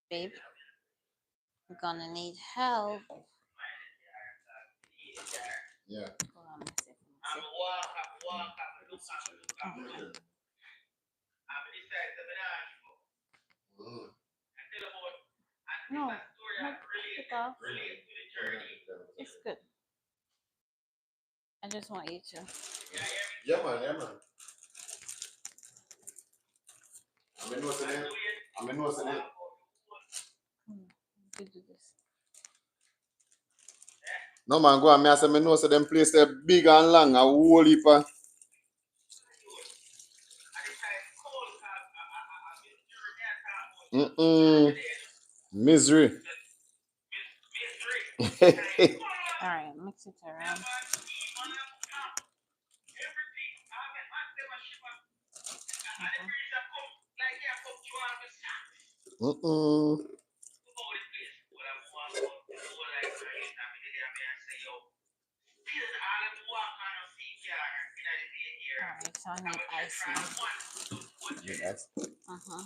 Babe, we're gonna need help. Yeah. Hold on a second. Okay. No, no, take it off. It's good. I just want you to. Yeah, man, yeah, man. I'm in what's in it. I'm in what's in it. You do this. No, man, go on. Me, I say, me know, so them place they big and long, a whole heap of. Misery. All right, mix it around. All right, so I need icing. Yes. Uh-huh.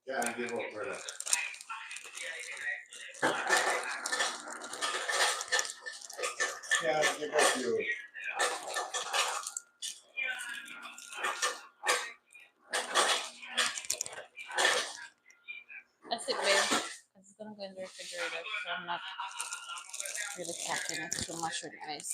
Can't give up, brother. Can't give up, you. That's it, babe. It's gonna go in the refrigerator, so I'm not really packing it too much with ice.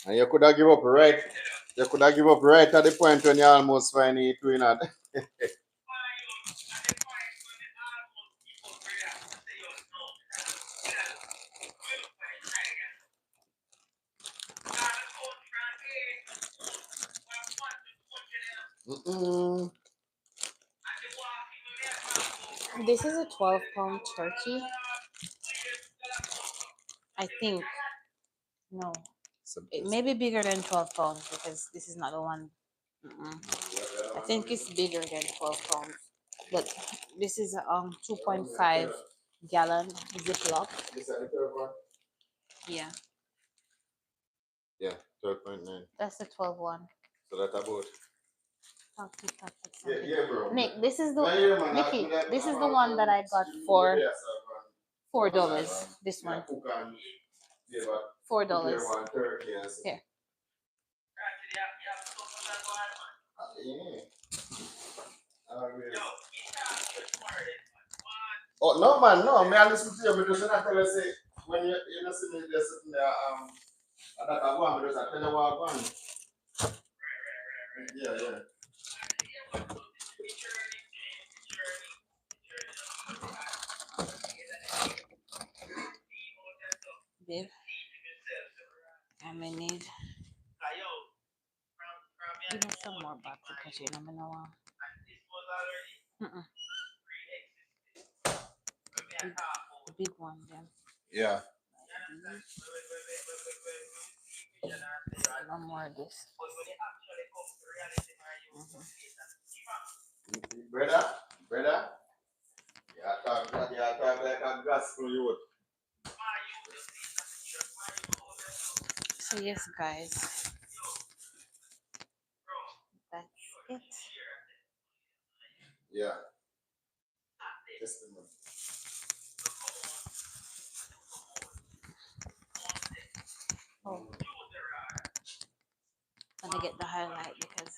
And you could have give up right. You could have give up right at the point when you almost find it doing that. This is a 12-pound turkey. I think. No. It may be bigger than 12 pounds because this is not the one. I think it's bigger than 12 pounds. But this is 2.5 gallon Ziploc. Yeah. Yeah, 12.9. That's the 12 one. So that's about. Yeah, bro. Nick, this is the man, Nicky. This is the one that I got for $4. This one. $4. Here. Oh no, man, no. Me I listen to you. Me just not tell you say when you see me there sitting there that I go on. Me just tell you what I want. Yeah. Babe, I'm gonna need. Give me some more back to put in. I'm gonna want. Big one, then. Yeah. No more of this. Brother. Yeah, talk like a gospel youth. So yes, guys, that's it. Yeah. Testimony. Oh, gonna get the highlight because